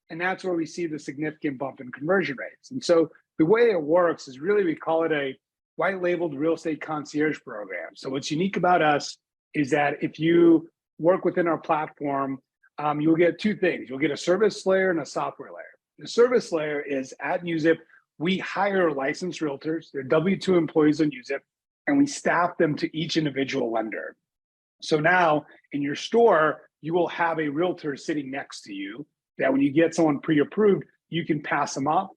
And that's where we see the significant bump in conversion rates. And so the way it works is really, we call it a white labeled real estate concierge program. So what's unique about us is that if you work within our platform, you'll get two things. You'll get a service layer and a software layer. The service layer is at NewZip, we hire licensed realtors. They're W-2 employees on NewZip, and we staff them to each individual lender. So now in your store, you will have a realtor sitting next to you that when you get someone pre-approved, you can pass them up,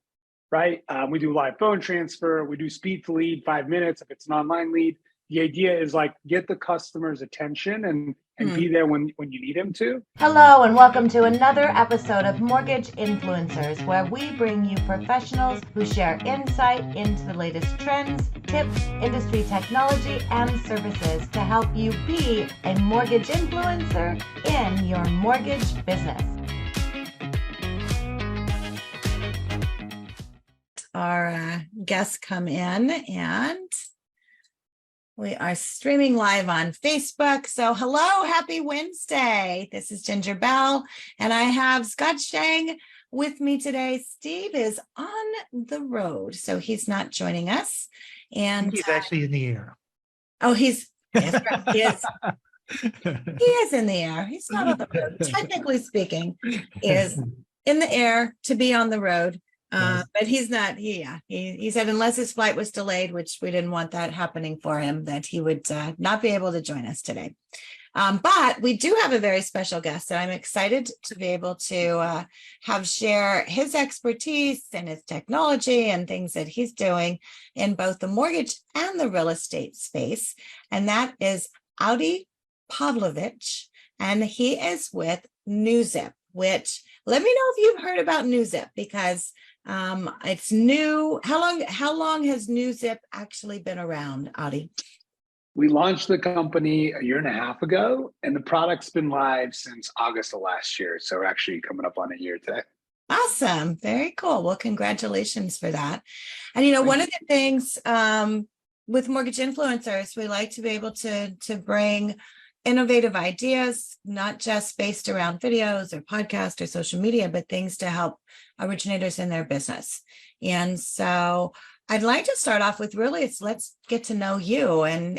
right? We do live phone transfer. We do speed to lead, 5 minutes if it's an online lead. The idea is like get the customer's attention and be there when you need them to. Hello and welcome to another episode of Mortgage Influencers, where we bring you professionals who share insight into the latest trends, tips, industry technology, and services to help you be a mortgage influencer in your mortgage business. Our guests come in and we are streaming live on Facebook. So hello, happy Wednesday. This is Ginger Bell and I have Scott Schang with me today. Steve is on the road, so he's not joining us. And he's actually in the air. Oh, he is in the air. He's not on the road. Technically speaking, is in the air to be on the road. But he's not. He said unless his flight was delayed, which we didn't want that happening for him, that he would not be able to join us today. But we do have a very special guest that I'm excited to be able to have share his expertise and his technology and things that he's doing in both the mortgage and the real estate space. And that is Adi Pavlovic, and he is with NewZip. Which, let me know if you've heard about NewZip, because it's new. How long has NewZip actually been around, Adi? We launched the company a year and a half ago, and the product's been live since August of last year. So we're actually coming up on a year today. Awesome. Very cool. Well, congratulations for that. And, one of the things with mortgage influencers, we like to be able to bring innovative ideas, not just based around videos or podcasts or social media, but things to help originators in their business. And so I'd like to start off with let's get to know you. And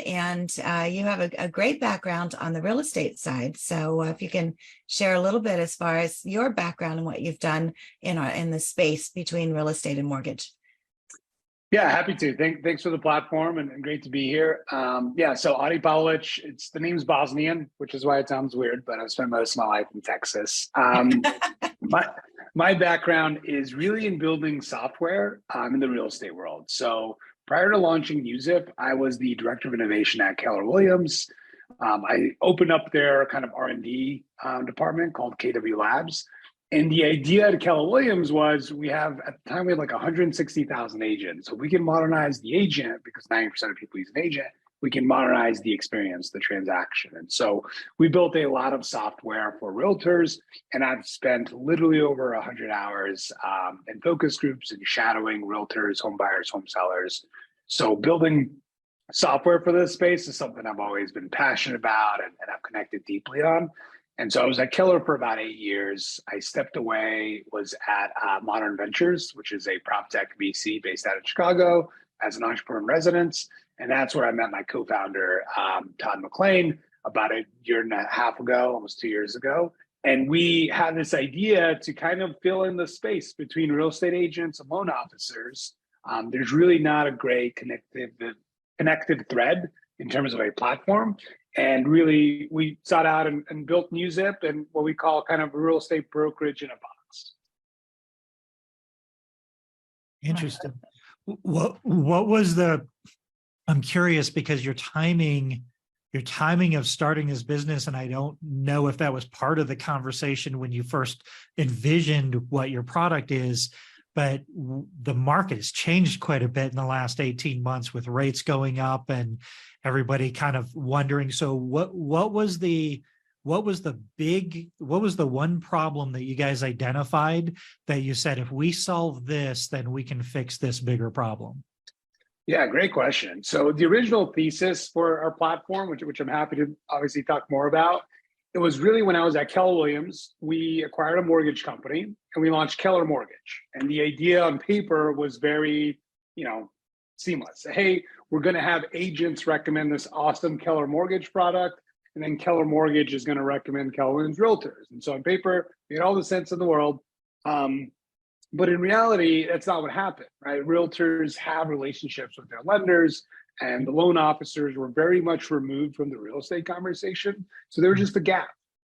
you have a great background on the real estate side. So if you can share a little bit as far as your background and what you've done in the space between real estate and mortgage. Yeah, happy to. Thanks for the platform and great to be here. So Adi Pavlovic, the name's Bosnian, which is why it sounds weird, but I've spent most of my life in Texas. My background is really in building software in the real estate world. So prior to launching NewZip, I was the director of innovation at Keller Williams. I opened up their kind of R&D department called KW Labs. And the idea at Keller Williams was at the time we had like 160,000 agents. So we can modernize the agent, because 90% of people use an agent. We can modernize the experience, the transaction. And so we built a lot of software for realtors, and I've spent literally over 100 hours in focus groups and shadowing realtors, home buyers, home sellers. So building software for this space is something I've always been passionate about and I've connected deeply on. And so I was at Keller for about 8 years. I stepped away, was at Modern Ventures, which is a prop tech VC based out of Chicago, as an entrepreneur in residence. And that's where I met my co-founder, Todd McLean, about a year and a half ago, almost 2 years ago. And we had this idea to kind of fill in the space between real estate agents and loan officers. There's really not a great connective thread in terms of a platform. And really, we sought out and built NewZip and what we call kind of real estate brokerage in a box. Interesting. What was I'm curious, because your timing of starting this business, and I don't know if that was part of the conversation when you first envisioned what your product is, but the market has changed quite a bit in the last 18 months with rates going up and everybody kind of wondering. So what was the one problem that you guys identified that you said, if we solve this, then we can fix this bigger problem? Yeah, great question. So the original thesis for our platform, which I'm happy to obviously talk more about, It was really when I was at Keller Williams, we acquired a mortgage company and we launched Keller Mortgage. And the idea on paper was very, seamless. Hey, we're going to have agents recommend this awesome Keller Mortgage product, and then Keller Mortgage is going to recommend Keller Williams Realtors. And so on paper, it made all the sense in the world. But in reality, that's not what happened, right? Realtors have relationships with their lenders, and the loan officers were very much removed from the real estate conversation. So there was just a gap.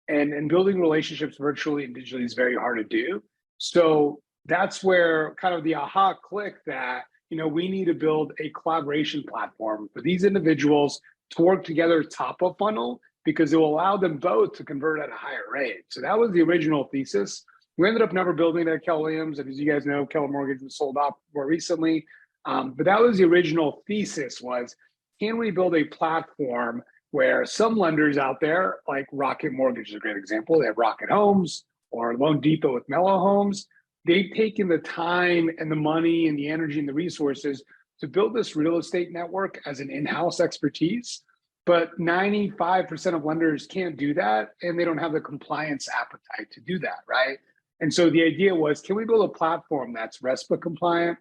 And building relationships virtually and digitally is very hard to do. So that's where kind of the aha click that, we need to build a collaboration platform for these individuals to work together top of funnel, because it will allow them both to convert at a higher rate. So that was the original thesis. We ended up never building it at Keller Williams. And as you guys know, Keller Mortgage was sold off more recently. But that was the original thesis was, can we build a platform where some lenders out there, like Rocket Mortgage is a great example. They have Rocket Homes or Loan Depot with Mellow Homes. They've taken the time and the money and the energy and the resources to build this real estate network as an in-house expertise. But 95% of lenders can't do that, and they don't have the compliance appetite to do that, right? And so the idea was, can we build a platform that's RESPA compliant,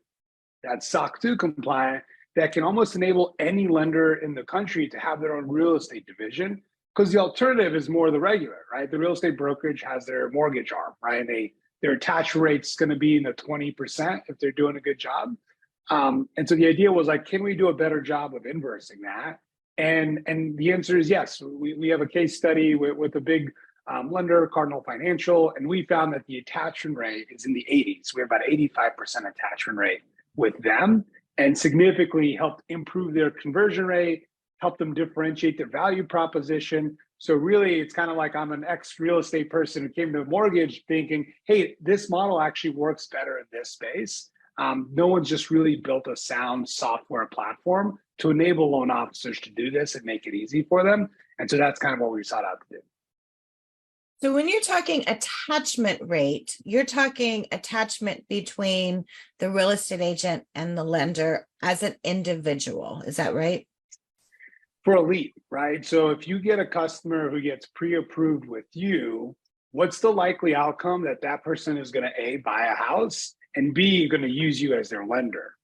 that's SOC 2 compliant, that can almost enable any lender in the country to have their own real estate division? Because the alternative is more the regular, right? The real estate brokerage has their mortgage arm, right? And their attach rate's going to be in the 20% if they're doing a good job. And so the idea was like, can we do a better job of inversing that? And the answer is yes. We have a case study with a big lender, Cardinal Financial, and we found that the attachment rate is in the 80s. We have about 85% attachment rate with them, and significantly helped improve their conversion rate, help them differentiate their value proposition. So really, it's kind of like I'm an ex-real estate person who came to a mortgage thinking, hey, this model actually works better in this space. No one's just really built a sound software platform to enable loan officers to do this and make it easy for them. And so that's kind of what we sought out to do. So when you're talking attachment rate, you're talking attachment between the real estate agent and the lender as an individual. Is that right? For a lead, right? So if you get a customer who gets pre-approved with you, what's the likely outcome that that person is going to A, buy a house, and B, going to use you as their lender,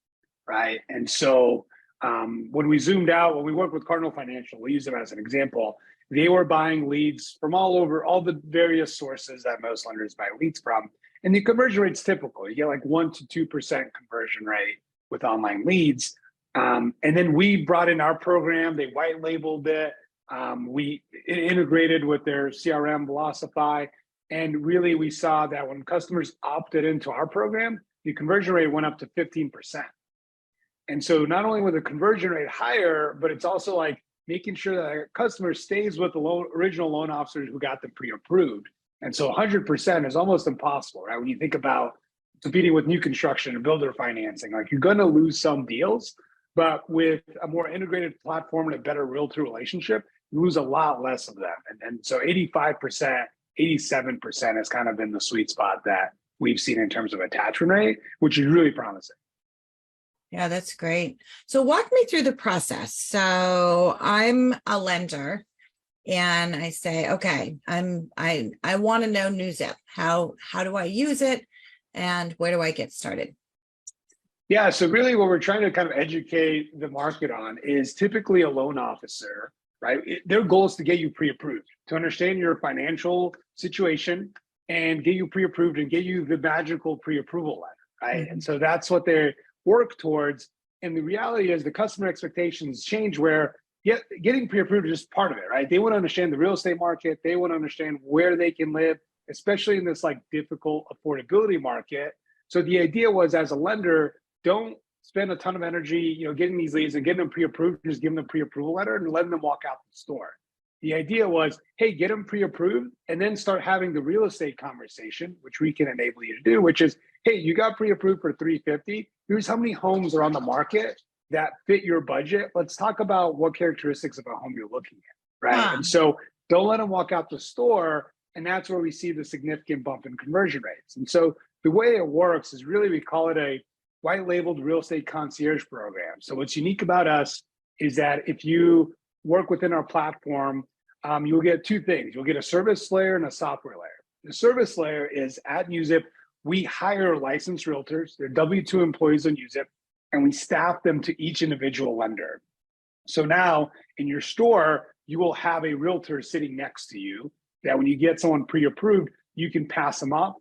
right? And so when we zoomed out, when we worked with Cardinal Financial, we use them as an example, they were buying leads from all over, all the various sources that most lenders buy leads from. And the conversion rate's typical. You get like 1% to 2% conversion rate with online leads. And then we brought in our program, they white labeled it. We integrated with their CRM Velocify. And really we saw that when customers opted into our program, the conversion rate went up to 15%. And so not only was the conversion rate higher, but it's also like making sure that a customer stays with the original loan officers who got them pre-approved. And so 100% is almost impossible, right? When you think about competing with new construction and builder financing, like you're going to lose some deals, but with a more integrated platform and a better realtor relationship, you lose a lot less of them. And so 85%, 87% has kind of been the sweet spot that we've seen in terms of attachment rate, which is really promising. Yeah, that's great. So walk me through the process. So I'm a lender and I say, okay, I want to know NewZip. How do I use it? And where do I get started? Yeah, so really what we're trying to kind of educate the market on is typically a loan officer, right? Their goal is to get you pre-approved, to understand your financial situation and get you pre-approved and get you the magical pre-approval letter, right? Mm-hmm. And so that's what they work towards. And the reality is the customer expectations change where getting pre-approved is just part of it, right? They want to understand the real estate market. They want to understand where they can live, especially in this like difficult affordability market. So the idea was, as a lender, don't spend a ton of energy, getting these leads and getting them pre-approved, just give them a pre-approval letter and letting them walk out the store. The idea was, hey, get them pre-approved and then start having the real estate conversation, which we can enable you to do, which is, hey, you got pre-approved for $350. Here's how many homes are on the market that fit your budget. Let's talk about what characteristics of a home you're looking at, right? Wow. And so don't let them walk out the store. And that's where we see the significant bump in conversion rates. And so the way it works is really, we call it a white labeled real estate concierge program. So what's unique about us is that if you work within our platform, you'll get two things. You'll get a service layer and a software layer. The service layer is at Newzip, we hire licensed realtors. They're W-2 employees on Newzip, and we staff them to each individual lender. So now in your store, you will have a realtor sitting next to you that when you get someone pre-approved, you can pass them up,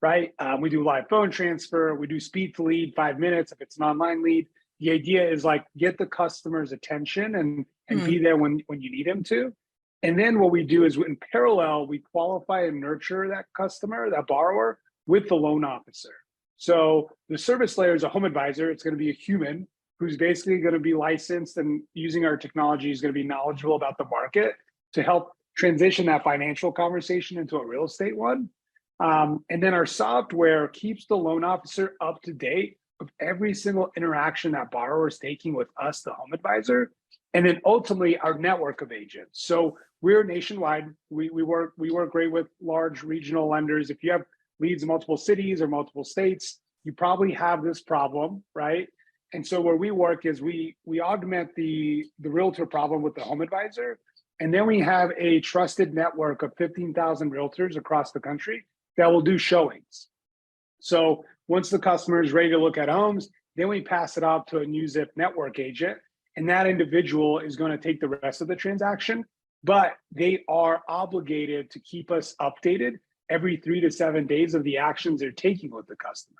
right? We do live phone transfer. We do speed to lead, 5 minutes if it's an online lead. The idea is like get the customer's attention and be there when you need them to. And then what we do is in parallel, we qualify and nurture that customer, that borrower, with the loan officer. So the service layer is a home advisor. It's going to be a human who's basically going to be licensed and using our technology is going to be knowledgeable about the market to help transition that financial conversation into a real estate one. And then our software keeps the loan officer up to date with every single interaction that borrower is taking with us, the home advisor, and then ultimately our network of agents. So we're nationwide. We work great with large regional lenders. If you have leads in multiple cities or multiple states, you probably have this problem, right? And so where we work is we augment the realtor problem with the home advisor. And then we have a trusted network of 15,000 realtors across the country that will do showings. So once the customer is ready to look at homes, then we pass it off to a Newzip network agent. And that individual is going to take the rest of the transaction, but they are obligated to keep us updated every 3 to 7 days of the actions they're taking with the customer.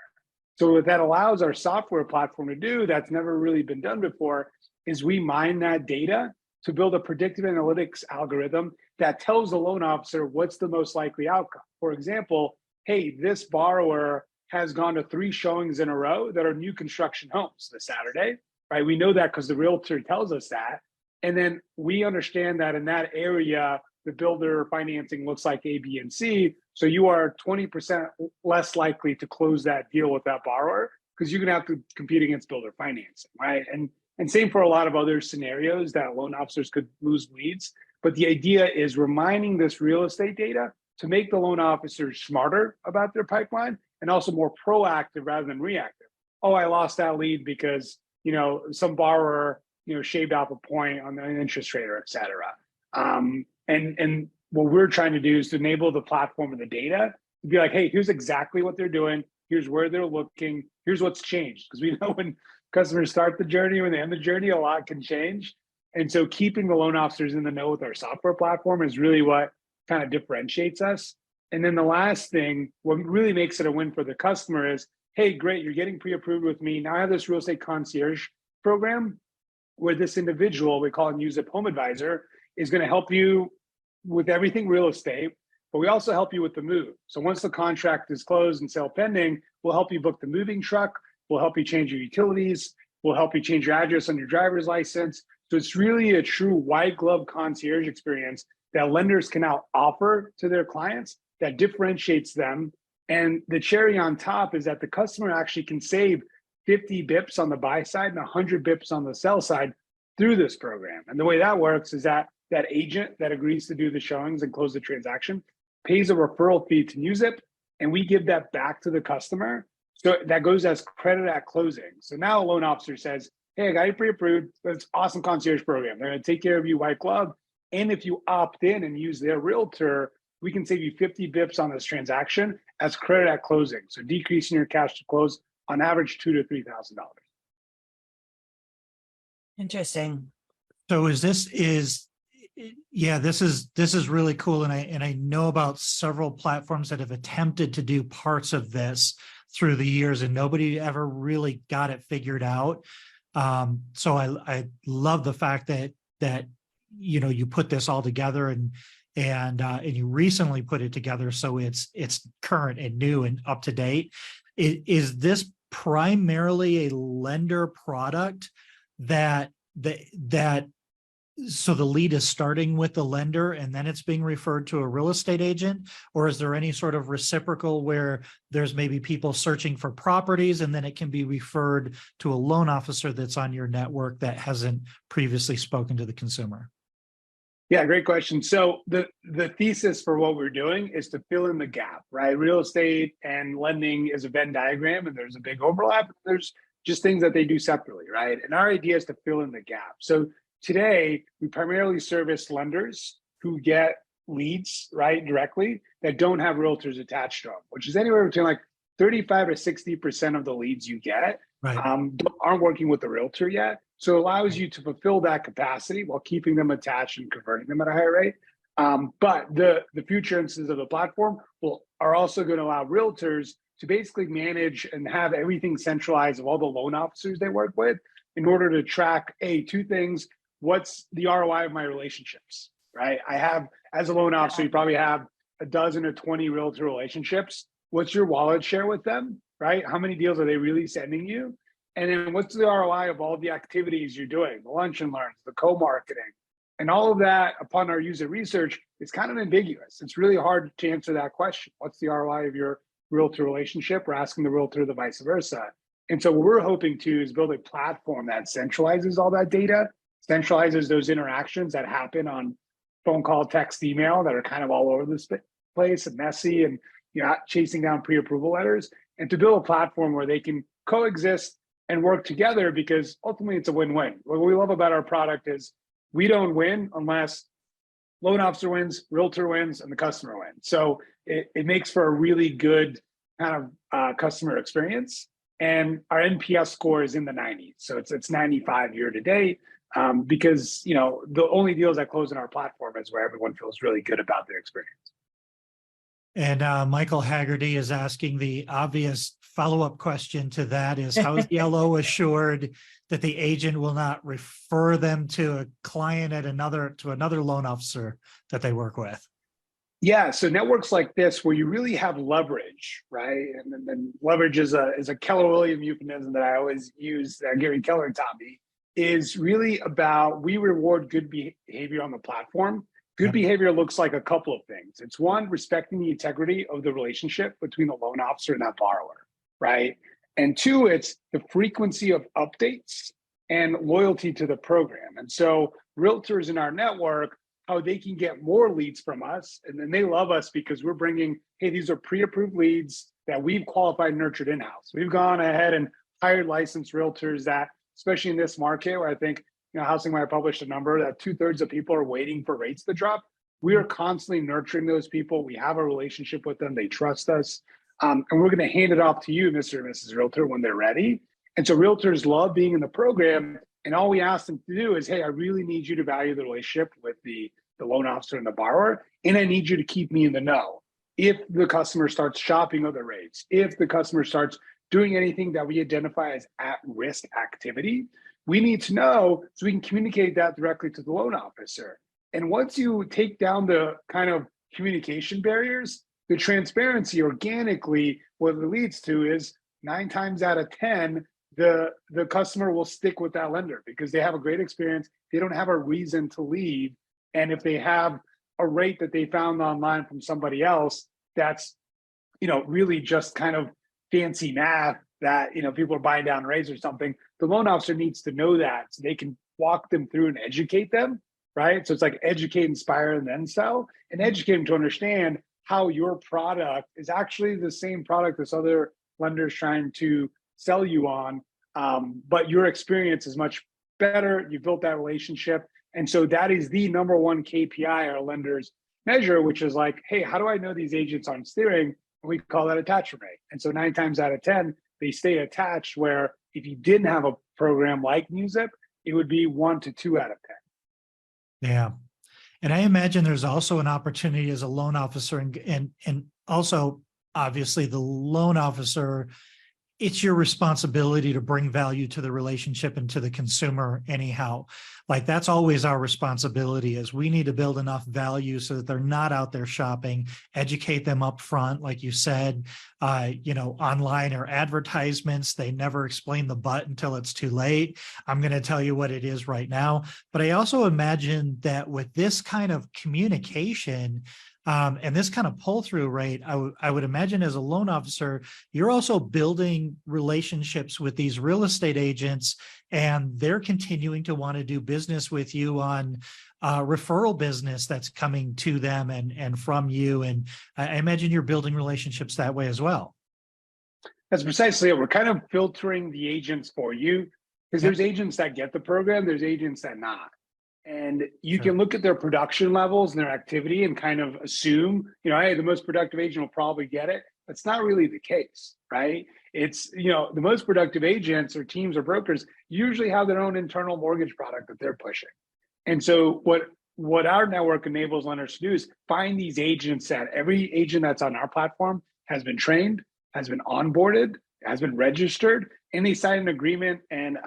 So what that allows our software platform to do that's never really been done before is we mine that data to build a predictive analytics algorithm that tells the loan officer what's the most likely outcome. For example, hey, this borrower has gone to 3 showings in a row that are new construction homes this Saturday, right? We know that because the realtor tells us that. And then we understand that in that area, the builder financing looks like A, B, and C. So you are 20% less likely to close that deal with that borrower because you're going to have to compete against builder financing, right? And same for a lot of other scenarios that loan officers could lose leads. But the idea is we're mining this real estate data to make the loan officers smarter about their pipeline and also more proactive rather than reactive. Oh, I lost that lead because, some borrower, shaved off a point on the interest rate or et cetera. And what we're trying to do is to enable the platform and the data to be like, hey, here's exactly what they're doing. Here's where they're looking. Here's what's changed. Because we know when customers start the journey, when they end the journey, a lot can change. And so keeping the loan officers in the know with our software platform is really what kind of differentiates us. And then the last thing, what really makes it a win for the customer is, hey, great, you're getting pre-approved with me. Now I have this real estate concierge program where this individual, we call a Newzip Home Advisor, is going to help you with everything real estate, but we also help you with the move. So once the contract is closed and sale pending, we'll help you book the moving truck. We'll help you change your utilities. We'll help you change your address on your driver's license. So it's really a true white glove concierge experience that lenders can now offer to their clients that differentiates them. And the cherry on top is that the customer actually can save 50 bips on the buy side and 100 bips on the sell side through this program. And the way that works is that agent that agrees to do the showings and close the transaction pays a referral fee to Newzip, and we give that back to the customer. So that goes as credit at closing. So now a loan officer says, hey, I got you pre-approved. That's awesome concierge program. They're going to take care of you white glove. And if you opt in and use their realtor, we can save you 50 bips on this transaction as credit at closing. So decreasing your cash to close on average $2,000 to $3,000. Interesting. So this is really cool. And I know about several platforms that have attempted to do parts of this through the years and nobody ever really got it figured out. So I love the fact that you put this all together and you recently put it together so it's current and new and up to date. Is this primarily a lender product that so the lead is starting with the lender and then it's being referred to a real estate agent? Or is there any sort of reciprocal where there's maybe people searching for properties and then it can be referred to a loan officer that's on your network that hasn't previously spoken to the consumer? Yeah, great question. So the thesis for what we're doing is to fill in the gap, right? Real estate and lending is a Venn diagram and there's a big overlap. There's just things that they do separately, right? And our idea is to fill in the gap. So today, we primarily service lenders who get leads, right, directly that don't have realtors attached to them, which is anywhere between like 35 to 60% of the leads you get Right. aren't working with the realtor yet. So it allows you to fulfill that capacity while keeping them attached and converting them at a higher rate. But the future instances of the platform are also going to allow realtors to basically manage and have everything centralized of all the loan officers they work with in order to track two things. What's the ROI of my relationships, right? I have, as a loan officer, you probably have a dozen or 20 realtor relationships. What's your wallet share with them, right? How many deals are they really sending you? And then what's the ROI of all the activities you're doing, the lunch and learns, the co-marketing, and all of that upon our user research is kind of ambiguous. It's really hard to answer that question. What's the ROI of your realtor relationship? We're asking the realtor the vice versa. And so what we're hoping to is build a platform that centralizes all that data, centralizes those interactions that happen on phone call, text, email that are kind of all over the place and messy and chasing down pre-approval letters, and to build a platform where they can coexist and work together, because ultimately it's a win-win. What we love about our product is we don't win unless loan officer wins, realtor wins, and the customer wins. So it makes for a really good kind of customer experience. And our NPS score is in the 90s. So it's 95 year to date, because the only deals that close in our platform is where everyone feels really good about their experience. And Michael Haggerty is asking the obvious follow-up question to that is, how is Yellow assured that the agent will not refer them to a client at another loan officer that they work with? Yeah, so networks like this where you really have leverage, right? And then leverage is a Keller Williams euphemism that I always use, that Gary Keller taught me, is really about, we reward good behavior on the platform. Good behavior looks like a couple of things. It's one, respecting the integrity of the relationship between the loan officer and that borrower, right? And two, it's the frequency of updates and loyalty to the program. And so realtors in our network, how they can get more leads from us, and then they love us because we're bringing, hey, these are pre-approved leads that we've qualified and nurtured in-house. We've gone ahead and hired licensed realtors that, especially in this market where I think, Housing Wire published a number that 2/3 of people are waiting for rates to drop. We are constantly nurturing those people. We have a relationship with them. They trust us. And we're going to hand it off to you, Mr. and Mrs. Realtor, when they're ready. And so realtors love being in the program. And all we ask them to do is, hey, I really need you to value the relationship with the loan officer and the borrower. And I need you to keep me in the know. If the customer starts shopping other rates, if the customer starts doing anything that we identify as at-risk activity, we need to know so we can communicate that directly to the loan officer. And once you take down the kind of communication barriers, the transparency organically, what it leads to is 9 times out of 10, the customer will stick with that lender because they have a great experience. They don't have a reason to leave. And if they have a rate that they found online from somebody else, that's, really just kind of fancy math that, people are buying down rates or something, the loan officer needs to know that so they can walk them through and educate them, right? So it's like educate, inspire, and then sell, and educate them to understand how your product is actually the same product this other lender's trying to sell you on, but your experience is much better. You built that relationship. And so that is the number one KPI our lenders measure, which is like, hey, how do I know these agents aren't steering? And we call that attachment rate. And so 9 times out of 10, they stay attached, where if you didn't have a program like Newzip, it would be 1 to 2 out of 10. Yeah. And I imagine there's also an opportunity as a loan officer and also obviously the loan officer, it's your responsibility to bring value to the relationship and to the consumer anyhow. Like that's always our responsibility, is we need to build enough value so that they're not out there shopping, educate them up front. Like you said, online or advertisements, they never explain the but until it's too late. I'm going to tell you what it is right now. But I also imagine that with this kind of communication, and this kind of pull-through rate, I would imagine as a loan officer, you're also building relationships with these real estate agents, and they're continuing to want to do business with you on referral business that's coming to them and from you. And I imagine you're building relationships that way as well. That's precisely it. We're kind of filtering the agents for you, because there's agents that get the program, there's agents that not. And you Sure. can look at their production levels and their activity and kind of assume, hey, the most productive agent will probably get it. That's not really the case, right? It's, the most productive agents or teams or brokers usually have their own internal mortgage product that they're pushing. And so what our network enables lenders to do is find these agents that every agent that's on our platform has been trained, has been onboarded, has been registered, and they sign an agreement and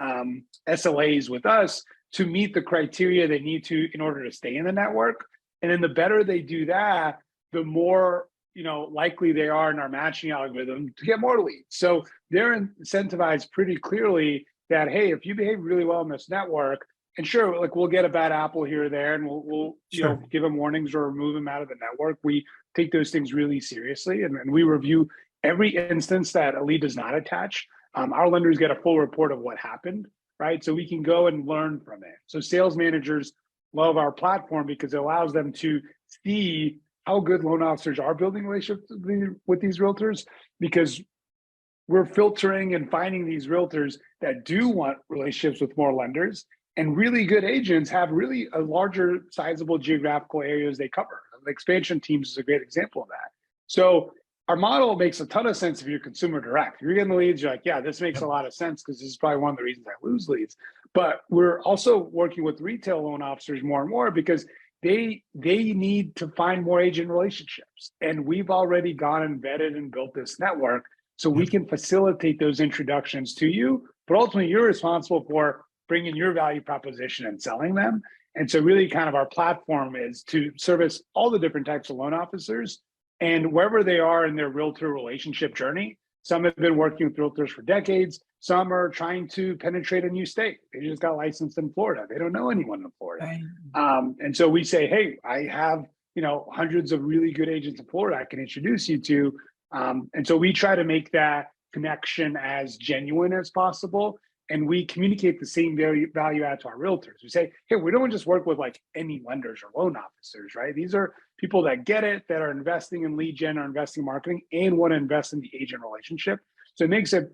SLAs with us to meet the criteria they need to in order to stay in the network. And then the better they do that, the more likely they are in our matching algorithm to get more leads. So they're incentivized pretty clearly that, hey, if you behave really well in this network, and sure, like we'll get a bad apple here or there, and we'll Sure. give them warnings or remove them out of the network. We take those things really seriously, and we review every instance that a lead does not attach. Our lenders get a full report of what happened, right? So we can go and learn from it. So sales managers love our platform because it allows them to see how good loan officers are building relationships with these realtors, because we're filtering and finding these realtors that do want relationships with more lenders, and really good agents have really a larger sizable geographical areas they cover. The expansion teams is a great example of that. So our model makes a ton of sense if you're consumer direct. If you're getting the leads, you're like, yeah, this makes a lot of sense because this is probably one of the reasons I lose leads. But we're also working with retail loan officers more and more because they need to find more agent relationships. And we've already gone and vetted and built this network so we can facilitate those introductions to you. But ultimately, you're responsible for bringing your value proposition and selling them. And so really kind of our platform is to service all the different types of loan officers, and wherever they are in their realtor relationship journey. Some have been working with realtors for decades. Some are trying to penetrate a new state. They just got licensed in Florida. They don't know anyone in Florida. Right. And so we say, hey, I have, hundreds of really good agents in Florida I can introduce you to. And so we try to make that connection as genuine as possible. And we communicate the same value add to our realtors. We say, hey, we don't just work with like any lenders or loan officers, right? These are people that get it, that are investing in lead gen or investing in marketing and want to invest in the agent relationship. So it makes it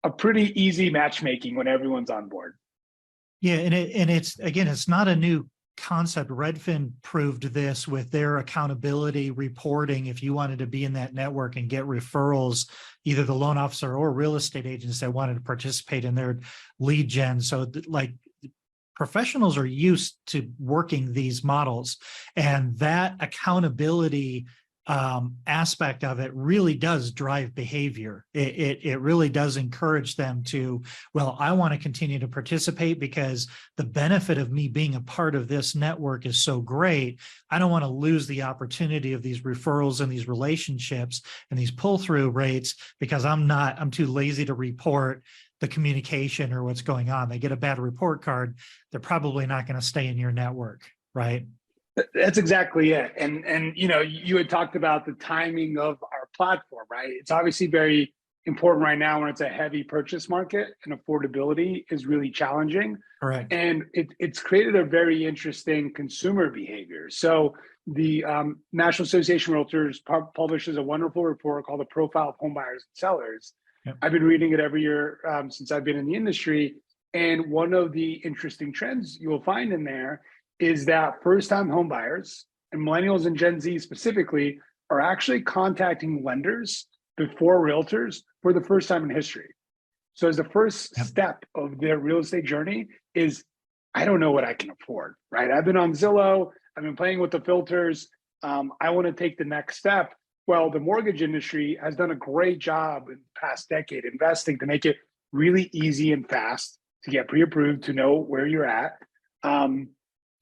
a pretty easy matchmaking when everyone's on board. Yeah, and it's not a new concept. Redfin proved this with their accountability reporting. If you wanted to be in that network and get referrals, either the loan officer or real estate agents that wanted to participate in their lead gen. So like professionals are used to working these models, and that accountability aspect of it really does drive behavior. It really does encourage them to, well, I want to continue to participate because the benefit of me being a part of this network is so great. I don't want to lose the opportunity of these referrals and these relationships and these pull-through rates because I'm too lazy to report the communication or what's going on. They get a bad report card, they're probably not going to stay in your network, right? That's exactly it. And you had talked about the timing of our platform, right? It's obviously very important right now when it's a heavy purchase market and affordability is really challenging. Correct. And it's created a very interesting consumer behavior. So the National Association of Realtors publishes a wonderful report called the Profile of Home Buyers and Sellers. Yep. I've been reading it every year since I've been in the industry. And one of the interesting trends you will find in there is that first-time home buyers, and millennials and Gen Z specifically, are actually contacting lenders before realtors for the first time in history. So as the first step of their real estate journey is, I don't know what I can afford, right? I've been on Zillow, I've been playing with the filters. I want to take the next step. Well, the mortgage industry has done a great job in the past decade investing to make it really easy and fast to get pre-approved, to know where you're at.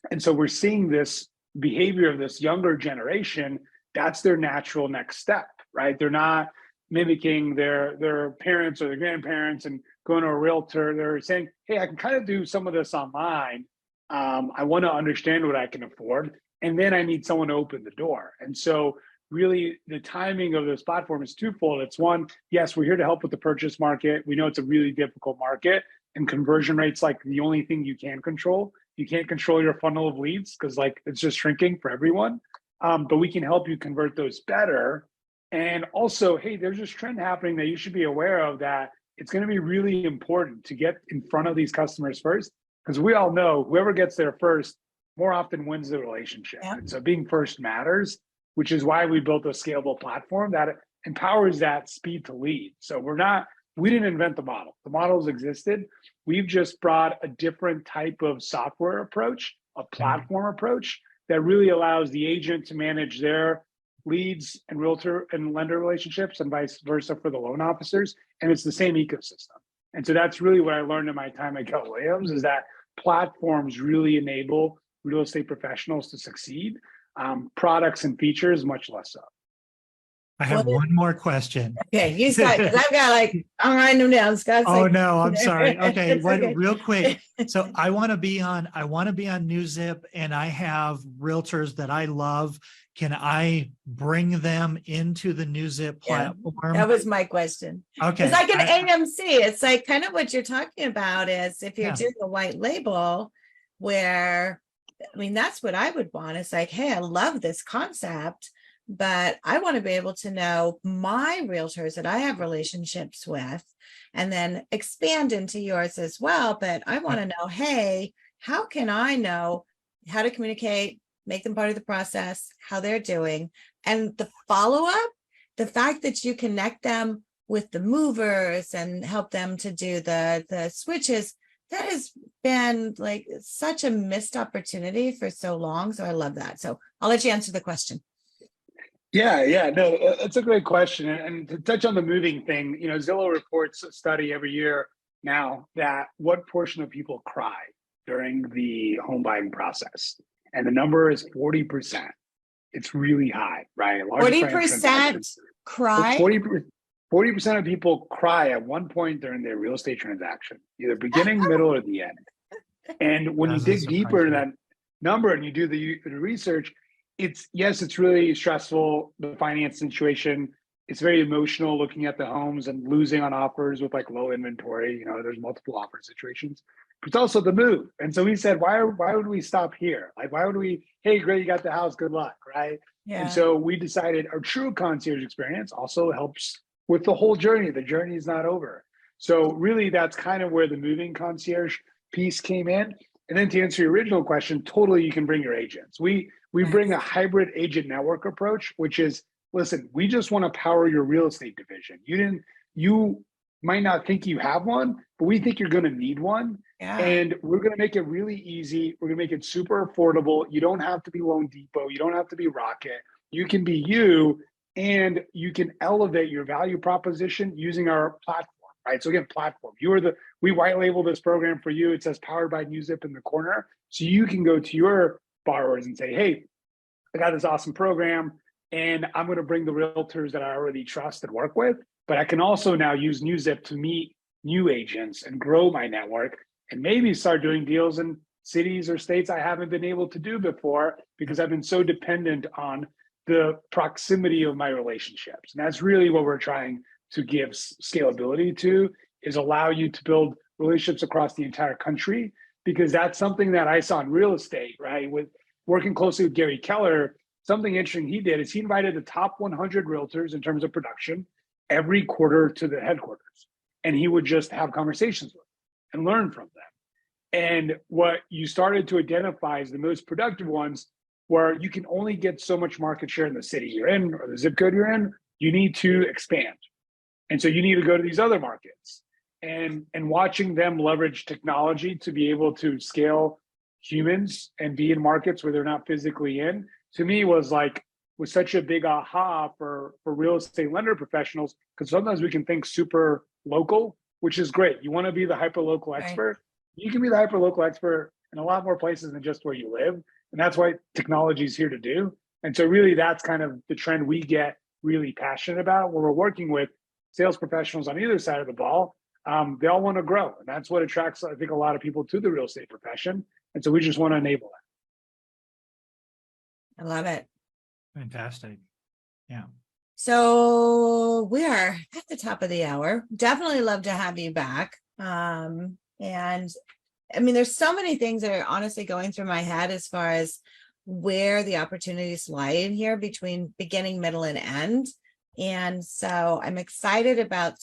And so we're seeing this behavior of this younger generation. That's their natural next step, right? They're not mimicking their parents or their grandparents and going to a realtor. They're saying, hey, I can kind of do some of this online. I want to understand what I can afford. And then I need someone to open the door. And so really the timing of this platform is twofold. It's one, yes, we're here to help with the purchase market. We know it's a really difficult market, and conversion rates like the only thing you can control. You can't control your funnel of leads because like it's just shrinking for everyone. But we can help you convert those better. And also, hey, there's this trend happening that you should be aware of, that it's going to be really important to get in front of these customers first, because we all know whoever gets there first more often wins the relationship. Yeah. And so being first matters, which is why we built a scalable platform that empowers that speed to lead. So we didn't invent the model. The models existed. We've just brought a different type of software approach, a platform approach that really allows the agent to manage their leads and realtor and lender relationships and vice versa for the loan officers. And it's the same ecosystem. And so that's really what I learned in my time at Keller Williams, is that platforms really enable real estate professionals to succeed. Products and features, much less so. I have one more question. Okay, you start, because I've got like, I'm writing them down. Scott's Oh like, no, I'm sorry. Okay, It's okay. real quick. So I want to be on NewsZip, and I have realtors that I love. Can I bring them into the NewsZip Yeah, platform? that was my question. Okay. It's like an AMC. It's like kind of what you're talking about is if you're doing a white label where, I mean, that's what I would want. It's like, hey, I love this concept, but I want to be able to know my realtors that I have relationships with and then expand into yours as well. But I want to know, hey, how can I know how to communicate, make them part of the process, how they're doing, and the follow-up, the fact that you connect them with the movers and help them to do the switches, that has been like such a missed opportunity for so long. So I love that. So I'll let you answer the question. Yeah, no, that's a great question. And to touch on the moving thing, Zillow reports a study every year now that what portion of people cry during the home buying process, and the number is 40%. It's really high, right? 40% cry. 40% of people cry at one point during their real estate transaction, either beginning, middle, or the end. And when you dig deeper into that number and you do the research, it's really stressful, the finance situation. It's very emotional looking at the homes and losing on offers with like low inventory. There's multiple offer situations, but it's also the move. And so we said, why would we stop here? Like, why would we, hey, great, you got the house, good luck, right? Yeah. And so we decided our true concierge experience also helps with the whole journey. The journey is not over. So really that's kind of where the moving concierge piece came in. And then to answer your original question, totally you can bring your agents. We bring a hybrid agent network approach, which is, listen, we just want to power your real estate division. You might not think you have one, but we think you're going to need one. Yeah. And we're going to make it really easy. We're going to make it super affordable. You don't have to be Loan Depot. You don't have to be Rocket. You can be you, and you can elevate your value proposition using our platform, right? So again, platform. We white label this program for you. It says powered by NewsZip in the corner. So you can go to your borrowers and say, hey, I got this awesome program, and I'm going to bring the realtors that I already trust and work with, but I can also now use NewsZip to meet new agents and grow my network and maybe start doing deals in cities or states I haven't been able to do before because I've been so dependent on the proximity of my relationships. And that's really what we're trying to give scalability to, is allow you to build relationships across the entire country, because that's something that I saw in real estate, right? With working closely with Gary Keller, something interesting he did is he invited the top 100 realtors in terms of production every quarter to the headquarters. And he would just have conversations with them and learn from them. And what you started to identify as the most productive ones, where you can only get so much market share in the city you're in or the zip code you're in, you need to expand. And so you need to go to these other markets. And watching them leverage technology to be able to scale humans and be in markets where they're not physically in, to me was such a big aha for real estate lender professionals, because sometimes we can think super local, which is great. You want to be the hyper local expert. You can be the hyper local expert in a lot more places than just where you live. And that's what technology is here to do. And so really that's kind of the trend we get really passionate about when we're working with sales professionals on either side of the ball. They all want to grow. And that's what attracts, I think, a lot of people to the real estate profession. And so we just want to enable that. I love it. Fantastic. Yeah. So we are at the top of the hour. Definitely love to have you back. And I mean, there's so many things that are honestly going through my head as far as where the opportunities lie in here between beginning, middle, and end. And so I'm excited about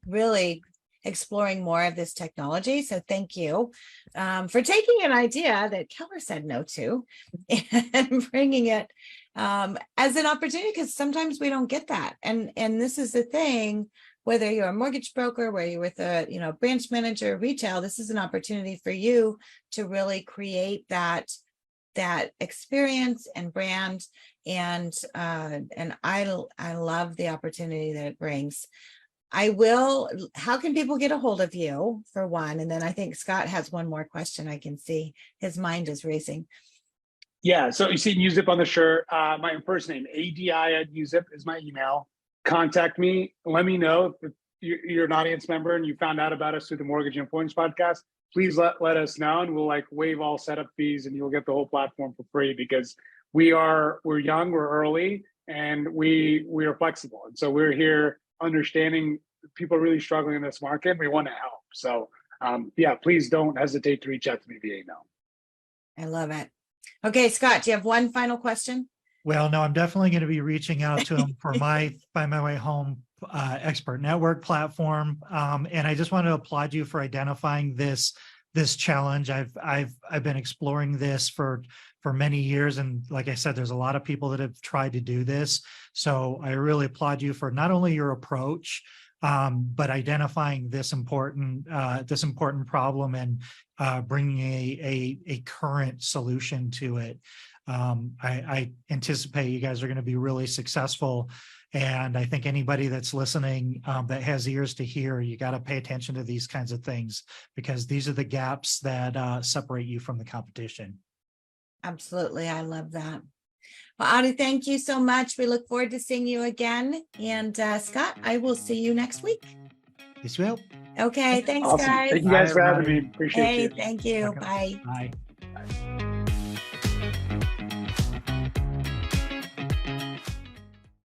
really exploring more of this technology. So thank you for taking an idea that Keller said no to and bringing it as an opportunity, because sometimes we don't get that. And this is the thing, whether you're a mortgage broker, where you're with a branch manager, retail, this is an opportunity for you to really create that experience and brand. And I love the opportunity that it brings. How can people get a hold of you, for one? And then I think Scott has one more question. I can see his mind is racing. Yeah, so you see UZIP on the shirt. My first name, ADI@UZIP, is my email. Contact me. Let me know if you're an audience member and you found out about us through the Mortgage Influence podcast. Please let us know, and we'll waive all setup fees, and you'll get the whole platform for free, because we're young, we're early, and we are flexible. And so we're here understanding people are really struggling in this market. We want to help. So yeah, please don't hesitate to reach out to me via email. I love it. Okay, Scott, do you have one final question? Well, no, I'm definitely going to be reaching out to him for my Find My Way Home expert network platform. And I just want to applaud you for identifying this challenge. I've been exploring this for many years. And like I said, there's a lot of people that have tried to do this. So I really applaud you for not only your approach, but identifying this important problem and bringing a current solution to it. I anticipate you guys are going to be really successful. And I think anybody that's listening that has ears to hear, you got to pay attention to these kinds of things, because these are the gaps that separate you from the competition. Absolutely. I love that. Well, Adi, thank you so much. We look forward to seeing you again. And Scott, I will see you next week. Yes, will. Okay. Thanks, Awesome. guys. Thank you guys Bye, for having everybody. me. Appreciate Hey, you. thank you. Okay. Bye. Bye.